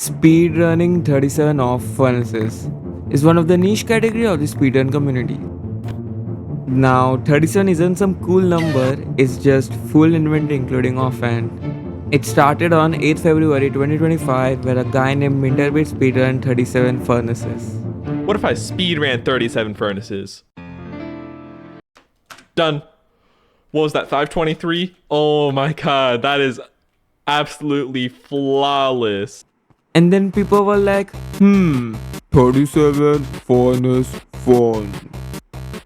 Speedrunning 37 of Furnaces is one of the niche category of the speedrun community. Now, 37 isn't some cool number, it's just full inventory including offhand. It started on 8th February 2025 where a guy named Minterbit speedrun 37 Furnaces. What if I speed ran 37 furnaces? Done. What was that, 523? Oh my god, that is absolutely flawless. And then people were like, 37 furnace fun.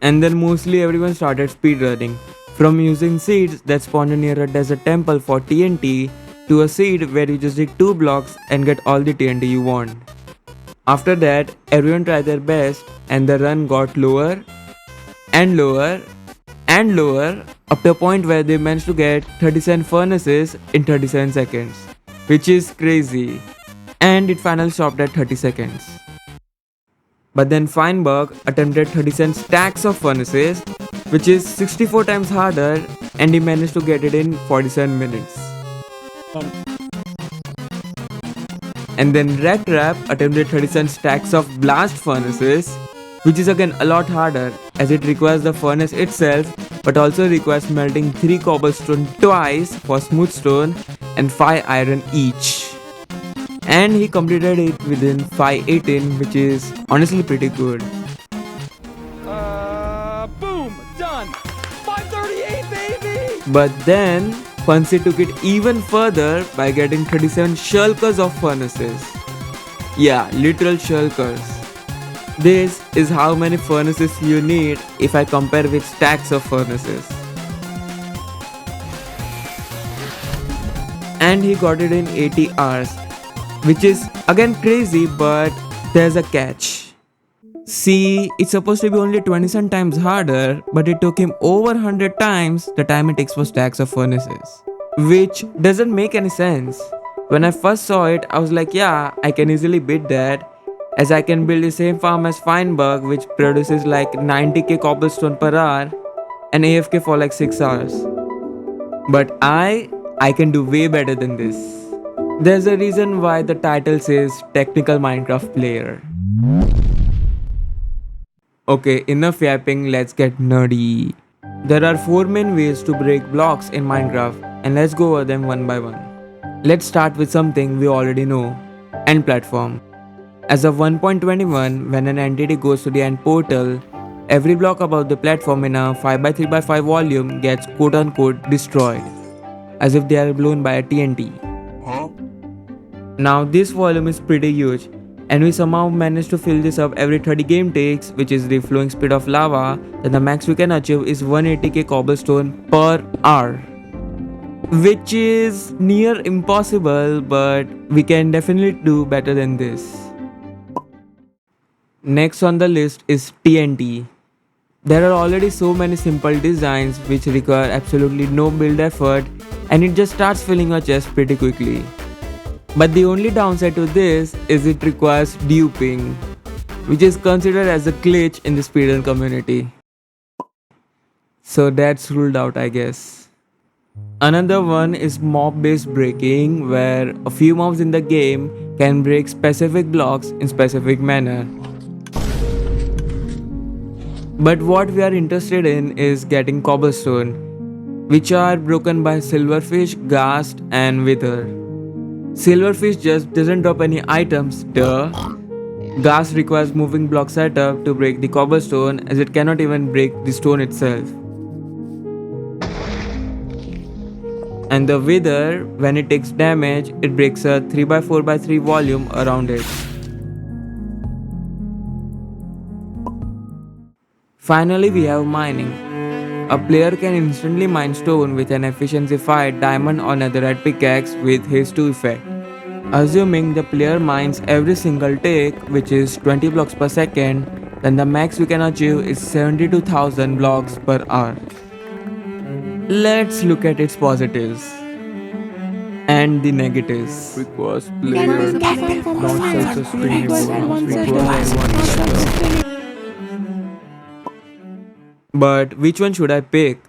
And then mostly everyone started speedrunning. From using seeds that spawned near a desert temple for TNT to a seed where you just dig 2 blocks and get all the TNT you want. After that, everyone tried their best and the run got lower and lower and lower up to a point where they managed to get 37 furnaces in 37 seconds, which is crazy. And it finally stopped at 30 seconds. But then Feinberg attempted 37 stacks of furnaces, which is 64 times harder, and he managed to get it in 47 minutes. And then Red Trap attempted 37 stacks of blast furnaces, which is again a lot harder as it requires the furnace itself but also requires melting 3 cobblestone twice for smooth stone and 5 iron each. And he completed it within 5:18, which is honestly pretty good. Boom! Done! 538, baby! But then, Fancy took it even further by getting 37 Shulkers of Furnaces. Yeah, literal Shulkers. This is how many furnaces you need if I compare with stacks of furnaces. And he got it in 80 hours. Which is again crazy, but there's a catch. See, it's supposed to be only 27 times harder, but it took him over 100 times the time it takes for stacks of furnaces. Which doesn't make any sense. When I first saw it, I was like, yeah, I can easily beat that, as I can build the same farm as Feinberg, which produces like 90k cobblestone per hour and AFK for like 6 hours. But I can do way better than this. There's a reason why the title says Technical Minecraft Player. Okay, enough yapping, let's get nerdy. There are 4 main ways to break blocks in Minecraft, and let's go over them one by one. Let's start with something we already know, end platform. As of 1.21, when an entity goes to the end portal, every block above the platform in a 5x3x5 volume gets quote-unquote destroyed, as if they are blown by a TNT. Now this volume is pretty huge, and we somehow managed to fill this up every 30 game takes, which is the flowing speed of lava. Then the max we can achieve is 180k cobblestone per hour, which is near impossible, but we can definitely do better than this. Next on the list is TNT. There are already so many simple designs which require absolutely no build effort, and it just starts filling your chest pretty quickly. But the only downside to this is it requires duping, which is considered as a glitch in the speedrun community. So that's ruled out, I guess. Another one is mob based breaking, where a few mobs in the game can break specific blocks in specific manner. But what we are interested in is getting cobblestone, which are broken by silverfish, ghast and wither. Silverfish just doesn't drop any items, duh. Ghast requires moving block setup to break the cobblestone, as it cannot even break the stone itself. And the wither, when it takes damage, it breaks a 3x4x3 volume around it. Finally, we have mining. A player can instantly mine stone with an efficiency 5 diamond or netherite pickaxe with haste 2 effect. Assuming the player mines every single take, which is 20 blocks per second, then the max we can achieve is 72,000 blocks per hour. Let's look at its positives and the negatives. Requires player, not sustainable. But which one should I pick?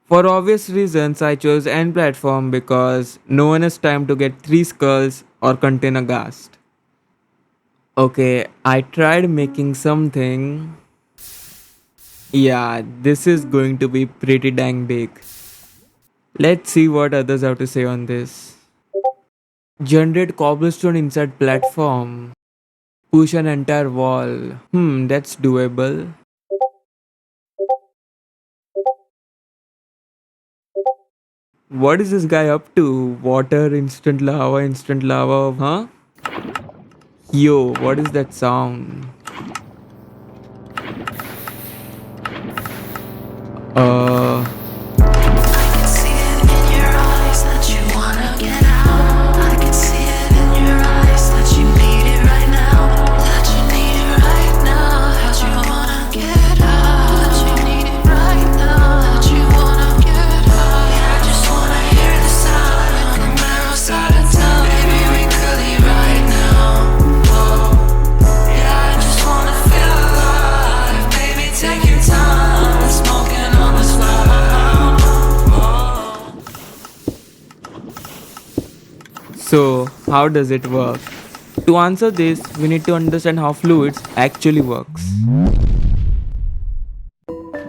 For obvious reasons, I chose end platform because no one has time to get 3 skulls or contain a ghast. Okay, I tried making something. Yeah, this is going to be pretty dang big. Let's see what others have to say on this. Generate cobblestone inside platform. Push an entire wall. That's doable. What is this guy up to? Water, instant lava, huh? Yo, what is that sound? Uh, I can see it in your eyes that you wanna get out. I can see it in your eyes that you need it right now. That you need it right now. That you wanna get out. That you need it right now. That you wanna get out. Yeah, I just wanna hear the sound of the arrows out of town. Baby, we could leave right now. Whoa. Yeah, I just wanna feel alive. Baby, take your time. Smoking on this loud. so, how does it work? To answer this, we need to understand how fluids actually works.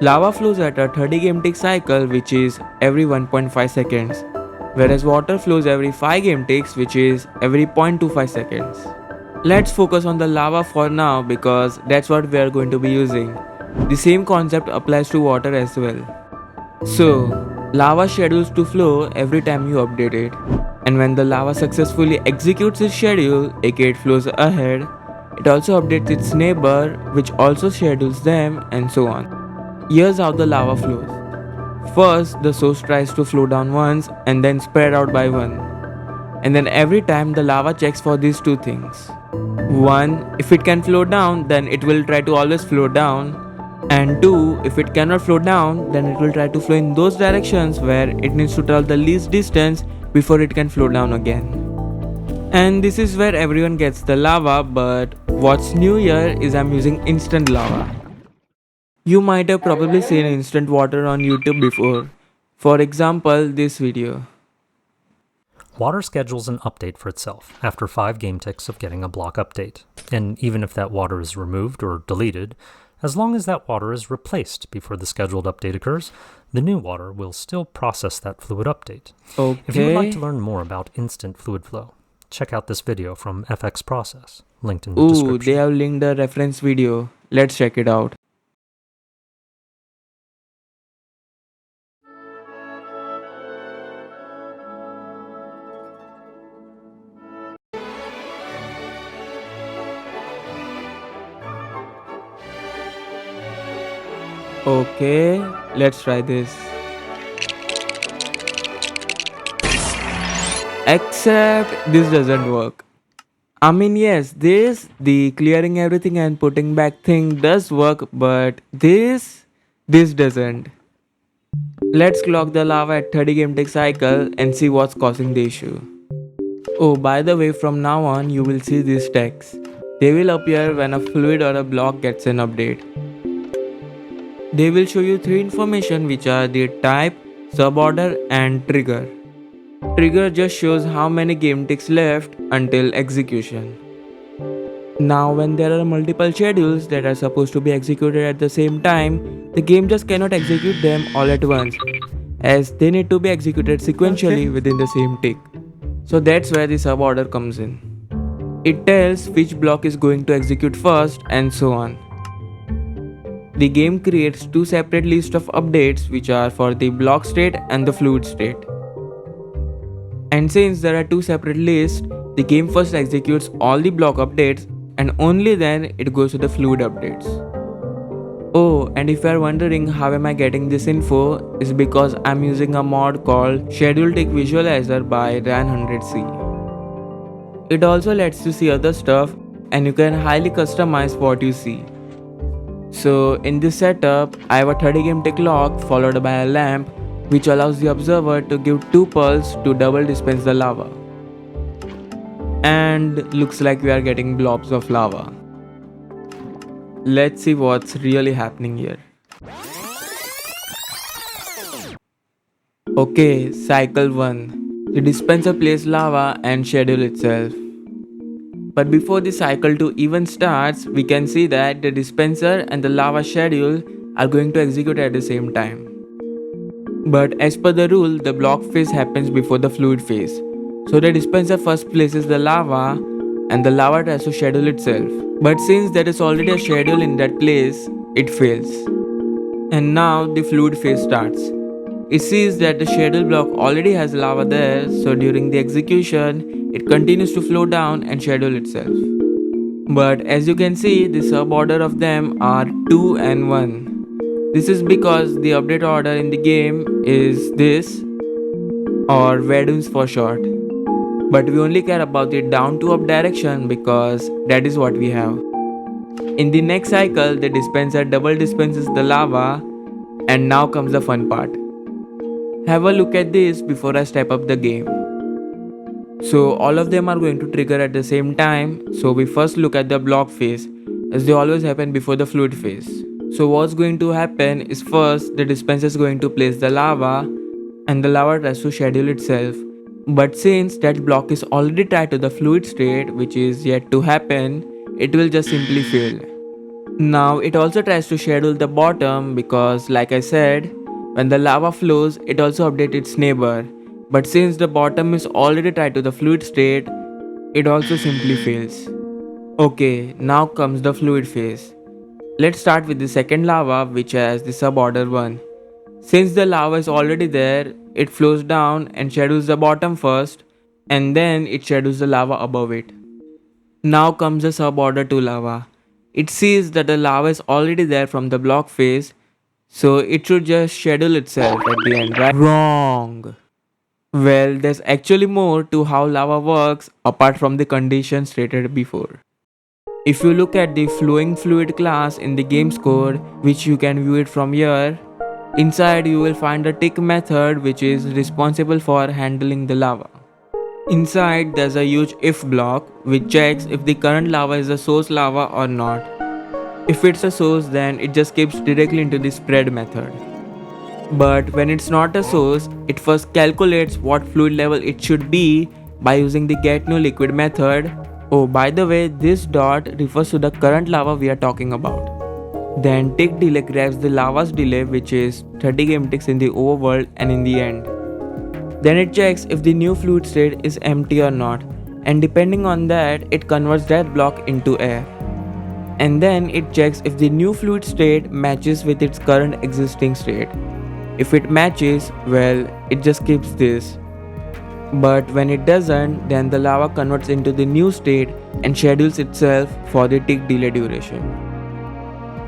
Lava flows at a 30 game tick cycle, which is every 1.5 seconds, whereas water flows every 5 game ticks, which is every 0.25 seconds. Let's focus on the lava for now because that's what we are going to be using. The same concept applies to water as well. So, lava schedules to flow every time you update it, and when the lava successfully executes its schedule, aka it flows ahead, it also updates its neighbor, which also schedules them, and so on. Here's how the lava flows. First, the source tries to flow down once and then spread out by one. And then every time the lava checks for these two things. One, if it can flow down, then it will try to always flow down. And two, if it cannot flow down, then it will try to flow in those directions where it needs to travel the least distance before it can flow down again. And this is where everyone gets the lava, but what's new here is I'm using instant lava. You might have probably seen instant water on YouTube before. For example, this video. Water schedules an update for itself after 5 game ticks of getting a block update. And even if that water is removed or deleted, as long as that water is replaced before the scheduled update occurs, the new water will still process that fluid update. Okay. If you would like to learn more about instant fluid flow, check out this video from FX Process, linked in the Ooh, description. they have linked the reference video. Let's check it out. Okay, let's try this. Except this doesn't work. I mean, yes, the clearing everything and putting back thing does work, but this doesn't. Let's clock the lava at 30 game tick cycle and see what's causing the issue. Oh, by the way, from now on you will see these texts. They will appear when a fluid or a block gets an update. They will show you 3 information, which are the type, suborder and trigger. Trigger just shows how many game ticks left until execution. Now when there are multiple schedules that are supposed to be executed at the same time, the game just cannot execute them all at once, as they need to be executed sequentially within the same tick. So that's where the suborder comes in. It tells which block is going to execute first and so on. The game creates 2 separate lists of updates, which are for the block state and the fluid state. And since there are 2 separate lists, the game first executes all the block updates and only then it goes to the fluid updates. Oh, and if you are wondering how am I getting this info, is because I'm using a mod called Schedule Tick Visualizer by Ran100C. It also lets you see other stuff and you can highly customize what you see. So in this setup, I have a 30 game tick clock followed by a lamp which allows the observer to give 2 pulses to double dispense the lava. And looks like we are getting blobs of lava. Let's see what's really happening here. Okay, cycle 1. The dispenser plays lava and schedule itself. But before the cycle 2 even starts, we can see that the dispenser and the lava schedule are going to execute at the same time. But as per the rule, the block phase happens before the fluid phase. So the dispenser first places the lava and the lava tries to schedule itself. But since there is already a schedule in that place, it fails. And now the fluid phase starts. It sees that the schedule block already has lava there, so during the execution, it continues to flow down and schedule itself. But as you can see, the suborder of them are 2 and 1. This is because the update order in the game is this, or Veduns for short. But we only care about the down to up direction because that is what we have. In the next cycle, the dispenser double dispenses the lava, and now comes the fun part. Have a look at this before I step up the game. So all of them are going to trigger at the same time, so we first look at the block phase, as they always happen before the fluid phase. So what's going to happen is first the dispenser is going to place the lava and the lava tries to schedule itself. But since that block is already tied to the fluid state, which is yet to happen, it will just simply fail. Now it also tries to schedule the bottom because like I said, when the lava flows, it also updates its neighbor. But since the bottom is already tied to the fluid state, it also simply fails. Okay, now comes the fluid phase. Let's start with the second lava, which has the suborder 1. Since the lava is already there, it flows down and schedules the bottom first, and then it schedules the lava above it. Now comes the suborder 2 lava. It sees that the lava is already there from the block phase, so it should just schedule itself at the end, right? Wrong. Well, there's actually more to how lava works apart from the conditions stated before. If you look at the flowing fluid class in the game's code, which you can view it from here, inside you will find a tick method which is responsible for handling the lava. Inside there's a huge if block which checks if the current lava is a source lava or not. If it's a source, then it just skips directly into the spread method. But when it's not a source, it first calculates what fluid level it should be by using the getNewLiquid method. Oh, by the way, this dot refers to the current lava we are talking about. Then tick delay grabs the lava's delay, which is 30 game ticks in the overworld and in the end. Then it checks if the new fluid state is empty or not, and depending on that, it converts that block into air. And then it checks if the new fluid state matches with its current existing state. If it matches, well, it just keeps this. But when it doesn't, then the lava converts into the new state and schedules itself for the tick delay duration.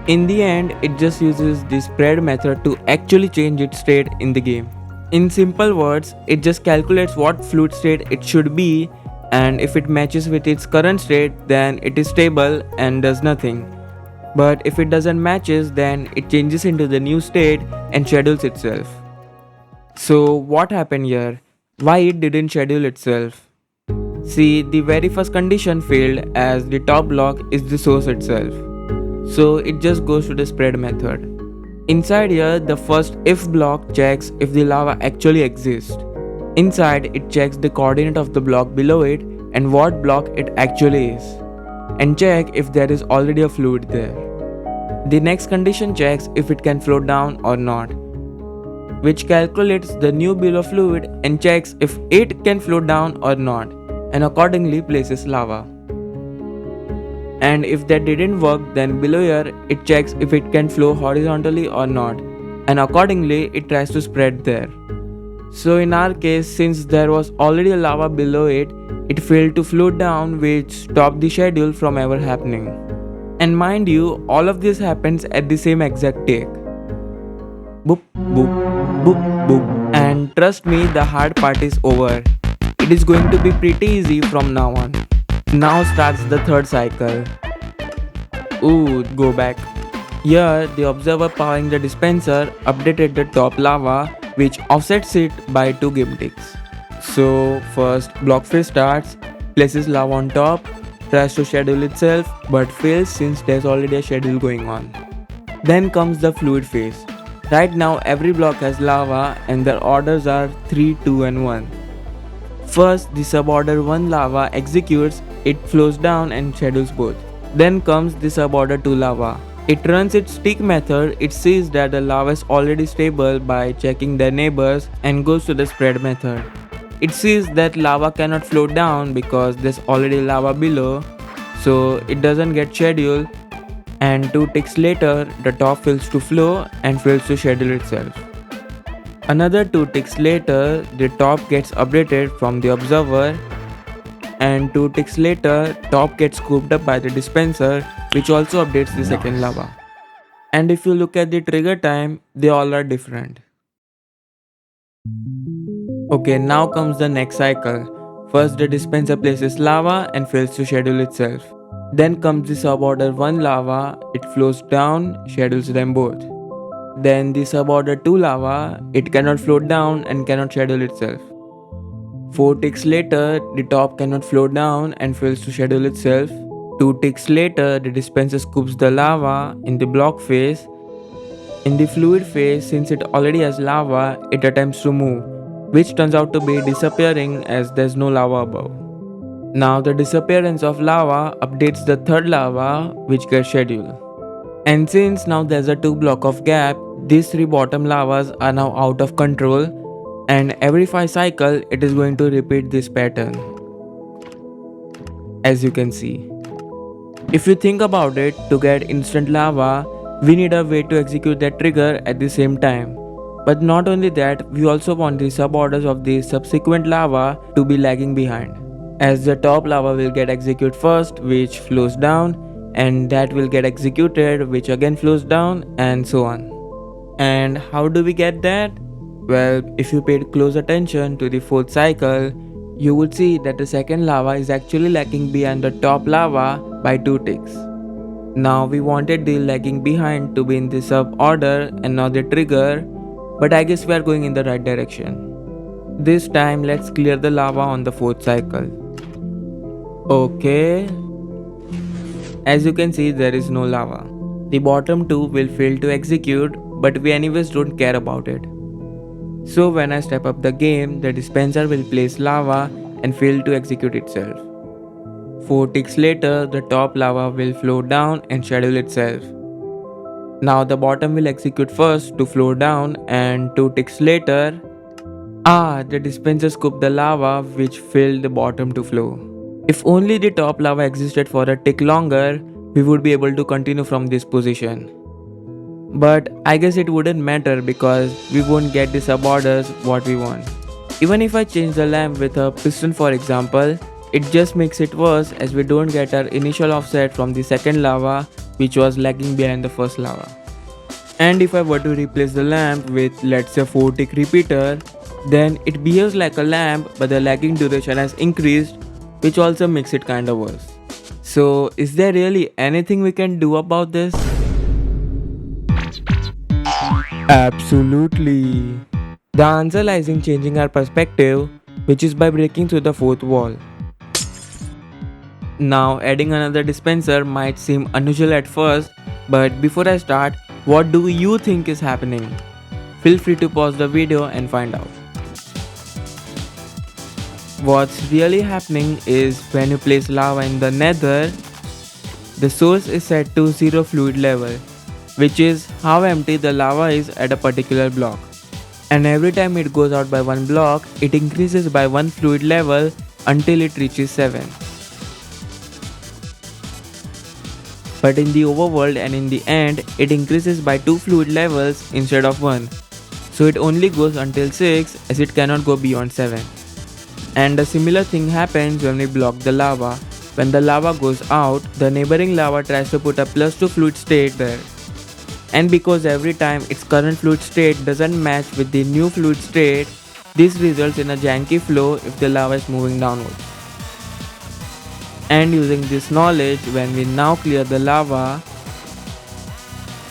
In the end, it just uses the spread method to actually change its state in the game. In simple words, it just calculates what fluid state it should be, and if it matches with its current state, then it is stable and does nothing. But if it doesn't matches, then it changes into the new state and schedules itself. So what happened here? Why it didn't schedule itself? See, the very first condition failed as the top block is the source itself. So it just goes to the spread method. Inside here, the first if block checks if the lava actually exists. Inside, it checks the coordinate of the block below it and what block it actually is, and check if there is already a fluid there. The next condition checks if it can flow down or not, which calculates the new below fluid and checks if it can flow down or not, and accordingly places lava. And if that didn't work, then below here it checks if it can flow horizontally or not, and accordingly it tries to spread there. So in our case, since there was already a lava below it, it failed to flow down, which stopped the schedule from ever happening. And mind you, all of this happens at the same exact take. Boop, boop, boop, boop. And trust me, the hard part is over. It is going to be pretty easy from now on. Now starts the third cycle. Ooh, go back. Here, the observer powering the dispenser updated the top lava, which offsets it by 2 game ticks. So first, block phase starts, places lava on top, tries to schedule itself but fails since there's already a schedule going on. Then comes the fluid phase. Right now every block has lava and their orders are 3, 2 and 1. First the suborder 1 lava executes, it flows down and schedules both. Then comes the suborder 2 lava. It runs its tick method, it sees that the lava is already stable by checking their neighbors and goes to the spread method. It sees that lava cannot flow down because there's already lava below, so it doesn't get scheduled, and 2 ticks later the top fails to flow and fails to schedule itself. Another 2 ticks later the top gets updated from the observer, and 2 ticks later top gets scooped up by the dispenser, which also updates the second lava. And if you look at the trigger time, they all are different. Okay, now comes the next cycle. First the dispenser places lava and fails to schedule itself. Then comes the suborder 1 lava, it flows down, schedules them both. Then the suborder 2 lava, it cannot float down and cannot schedule itself. 4 ticks later, the top cannot flow down and fails to schedule itself. 2 ticks later, the dispenser scoops the lava in the block phase. In the fluid phase, since it already has lava, it attempts to move, which turns out to be disappearing as there's no lava above. Now the disappearance of lava updates the third lava, which gets scheduled. And since now there's a 2 block of gap, these 3 bottom lavas are now out of control, and every 5 cycle it is going to repeat this pattern, as you can see. If you think about it, to get instant lava, we need a way to execute that trigger at the same time. But not only that, we also want the suborders of the subsequent lava to be lagging behind, as the top lava will get executed first, which flows down, and that will get executed, which again flows down, and so on. And how do we get that? Well, if you paid close attention to the 4th cycle, you would see that the second lava is actually lagging behind the top lava by 2 ticks. Now we wanted the lagging behind to be in the sub order and not the trigger, but I guess we are going in the right direction. This time let's clear the lava on the 4th cycle. Okay. As you can see, there is no lava. The bottom 2 will fail to execute, but we anyways don't care about it. So when I step up the game, the dispenser will place lava and fail to execute itself. 4 ticks later, the top lava will flow down and schedule itself. Now the bottom will execute first to flow down, and 2 ticks later, the dispenser scooped the lava which failed the bottom to flow. If only the top lava existed for a tick longer, we would be able to continue from this position. But I guess it wouldn't matter because we won't get the suborders what we want. Even if I change the lamp with a piston for example, it just makes it worse as we don't get our initial offset from the second lava which was lagging behind the first lava. And if I were to replace the lamp with, let's say, 4 tick repeater, then it behaves like a lamp but the lagging duration has increased, which also makes it kinda worse. So is there really anything we can do about this? Absolutely. The answer lies in changing our perspective, which is by breaking through the 4th wall. Now adding another dispenser might seem unusual at first, but before I start, what do you think is happening? Feel free to pause the video and find out. What's really happening is when you place lava in the nether, the source is set to 0 fluid level, which is how empty the lava is at a particular block. And every time it goes out by 1 block, it increases by 1 fluid level until it reaches 7. But in the overworld and in the end, it increases by 2 fluid levels instead of 1. So it only goes until 6 as it cannot go beyond 7. And a similar thing happens when we block the lava. When the lava goes out, the neighboring lava tries to put a +2 fluid state there. And because every time its current fluid state doesn't match with the new fluid state, this results in a janky flow if the lava is moving downwards. And using this knowledge, when we now clear the lava,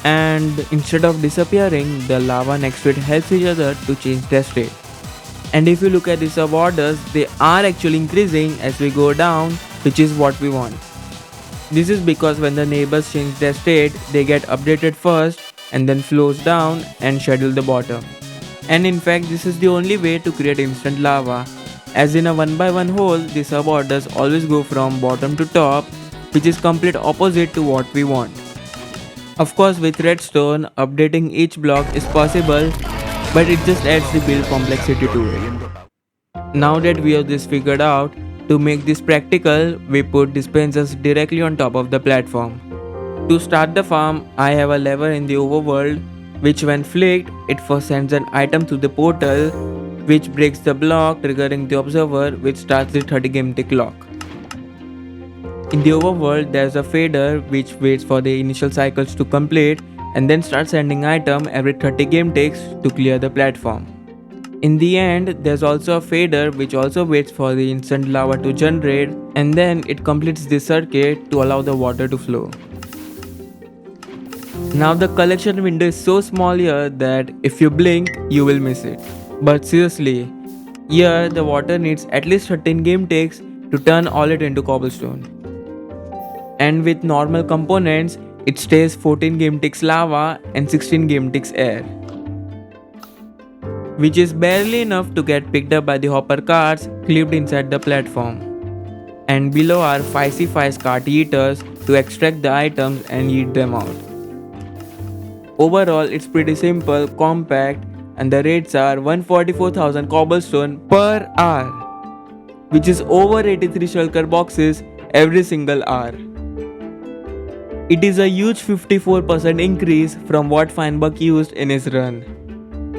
and instead of disappearing, the lava next to it helps each other to change their state. And if you look at the suborders, they are actually increasing as we go down, which is what we want. This is because when the neighbors change their state, they get updated first, and then flows down and schedule the bottom. And in fact, this is the only way to create instant lava, as in a 1x1 hole, the suborders always go from bottom to top, which is complete opposite to what we want. Of course, with redstone, updating each block is possible, but it just adds the build complexity to it. Now that we have this figured out, to make this practical, we put dispensers directly on top of the platform. To start the farm, I have a lever in the overworld, which when flicked, it first sends an item to the portal, which breaks the block, triggering the observer, which starts the 30 game tick clock. In the overworld, there's a fader which waits for the initial cycles to complete and then starts sending item every 30 game ticks to clear the platform. In the end, there's also a fader which also waits for the instant lava to generate and then it completes the circuit to allow the water to flow. Now the collection window is so small here that if you blink, you will miss it. But seriously, here the water needs at least 13 game ticks to turn all it into cobblestone. And with normal components, it stays 14 game ticks lava and 16 game ticks air, which is barely enough to get picked up by the hopper carts clipped inside the platform. And below are 5C5 cart eaters to extract the items and eat them out. Overall, it's pretty simple, compact, and the rates are 144,000 cobblestone per hour, which is over 83 shulker boxes every single hour. It is a huge 54% increase from what Feinberg used in his run.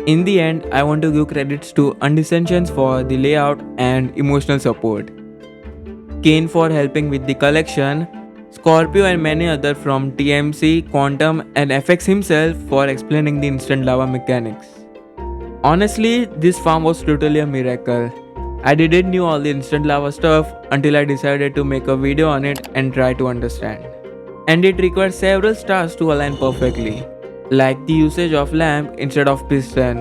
In the end, I want to give credits to Undescensions for the layout and emotional support, Kane for helping with the collection, Scorpio and many others from TMC, Quantum and FX himself for explaining the instant lava mechanics. Honestly, this farm was totally a miracle. I didn't know all the instant lava stuff until I decided to make a video on it and try to understand. And it required several stars to align perfectly, like the usage of lamp instead of piston,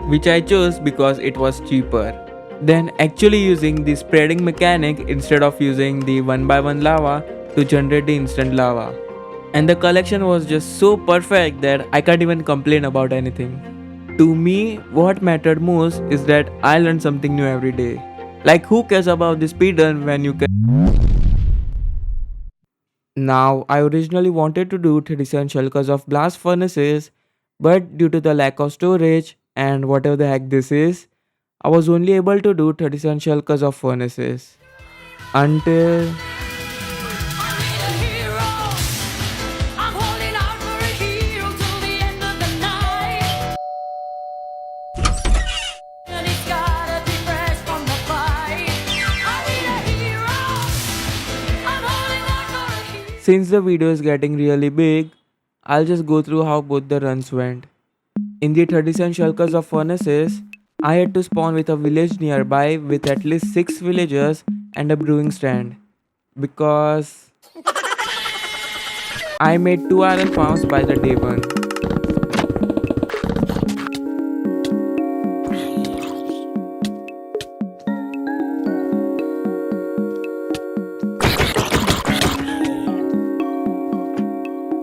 which I chose because it was cheaper. Then actually using the spreading mechanic instead of using the 1x1 lava to generate the instant lava. And the collection was just so perfect that I can't even complain about anything. To me, what mattered most is that I learned something new every day. Like, who cares about the speedrun when you can... Now, I originally wanted to do 37 Shulkers of Blast Furnaces, but due to the lack of storage and whatever the heck this is, I was only able to do 37 Shulkers of Furnaces. Until... Since the video is getting really big, I'll just go through how both the runs went. In the 37 Shulkers of Furnaces, I had to spawn with a village nearby with at least 6 villagers and a brewing stand, because I made 2 iron farms by the day 1.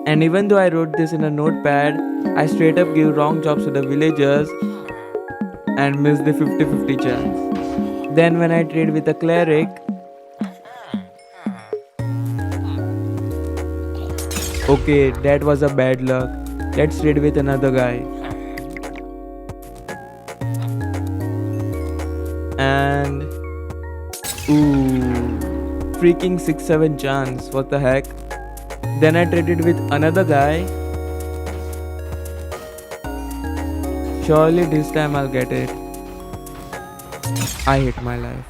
And even though I wrote this in a notepad, I straight up gave wrong jobs to the villagers and missed the 50-50 chance. Then when I trade with a cleric, okay, that was a bad luck. Let's trade with another guy. And ooh, freaking 6-7 chance, what the heck. Then I traded with another guy. Surely this time I'll get it. I hate my life.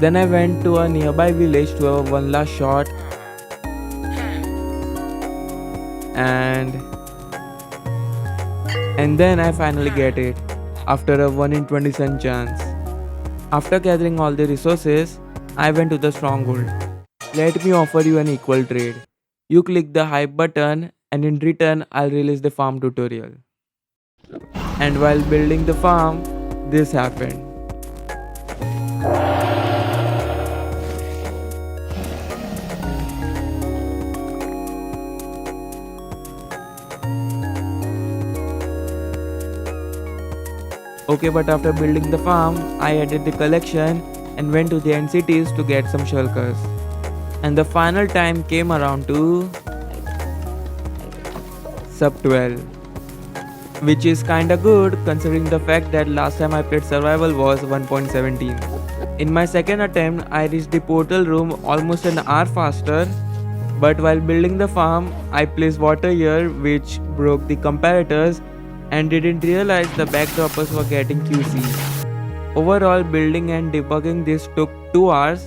Then I went to a nearby village to have one last shot. And then I finally get it after a 1 in 20 cent chance. After gathering all the resources, I went to the stronghold. Let me offer you an equal trade. You click the hype button and in return I'll release the farm tutorial. And while building the farm, this happened. Okay, but after building the farm, I added the collection and went to the end cities to get some shulkers. And the final time came around to sub 12, which is kinda good considering the fact that last time I played survival was 1.17. In my second attempt, I reached the portal room almost an hour faster, but while building the farm, I placed water here which broke the comparators and didn't realize the backdroppers were getting QC. Overall, building and debugging this took 2 hours.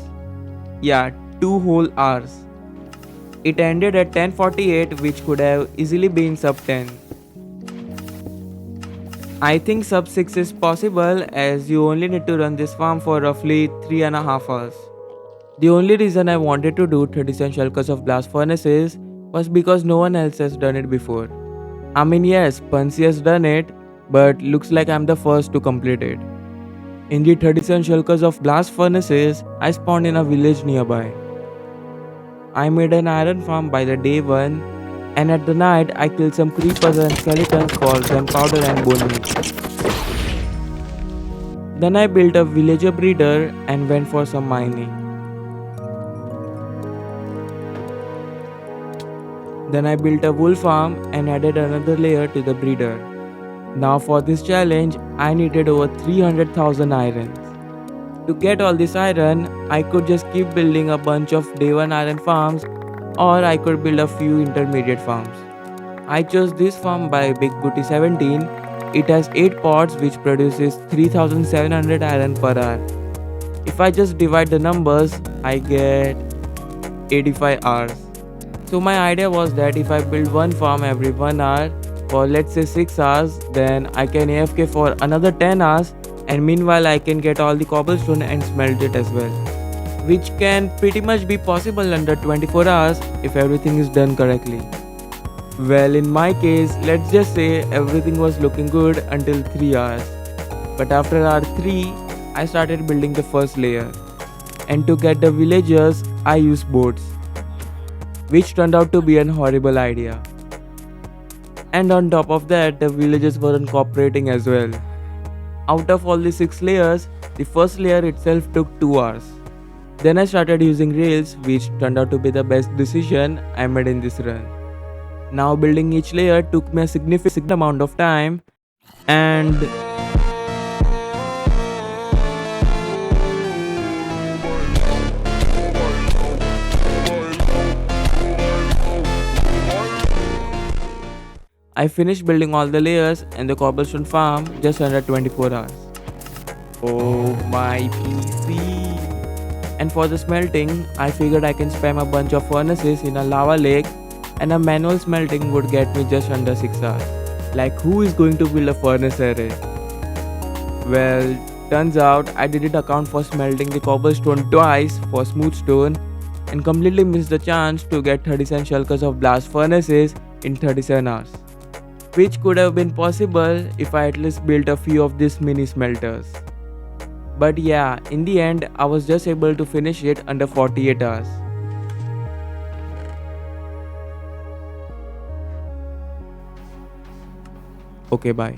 Yeah, 2 whole hours. It ended at 10:48, which could have easily been sub 10. I think sub 6 is possible as you only need to run this farm for roughly 3.5 hours. The only reason I wanted to do 37 Shulkers of Blast Furnaces was because no one else has done it before. I mean, yes, Pansy has done it, but looks like I'm the first to complete it. In the 37 Shulkers of Blast Furnaces, I spawned in a village nearby. I made an iron farm by the day 1, and at the night I killed some creepers and skeletons for gunpowder and bone meat. Then I built a villager breeder and went for some mining. Then I built a wool farm and added another layer to the breeder. Now for this challenge, I needed over 300,000 irons. To get all this iron, I could just keep building a bunch of day 1 iron farms, or I could build a few intermediate farms. I chose this farm by Big Booty 17. It has 8 pods which produces 3700 iron per hour. If I just divide the numbers, I get 85 hours. So my idea was that if I build one farm every 1 hour for let's say 6 hours, then I can AFK for another 10 hours, and meanwhile I can get all the cobblestone and smelt it as well, which can pretty much be possible under 24 hours if everything is done correctly. Well, in my case, let's just say everything was looking good until 3 hours. But after hour 3, I started building the first layer. And to get the villagers, I used boats, which turned out to be an horrible idea. And on top of that, the villagers weren't cooperating as well. Out of all the 6 layers, the first layer itself took 2 hours. Then I started using rails, which turned out to be the best decision I made in this run. Now building each layer took me a significant amount of time, and I finished building all the layers and the cobblestone farm just under 24 hours. Oh my PC! And for the smelting, I figured I can spam a bunch of furnaces in a lava lake, and a manual smelting would get me just under 6 hours. Like, who is going to build a furnace array? Well, turns out I didn't account for smelting the cobblestone twice for smooth stone and completely missed the chance to get 37 Shulkers of Blast Furnaces in 37 hours. Which could have been possible if I at least built a few of these mini smelters. But yeah, in the end, I was just able to finish it under 48 hours. Okay, bye.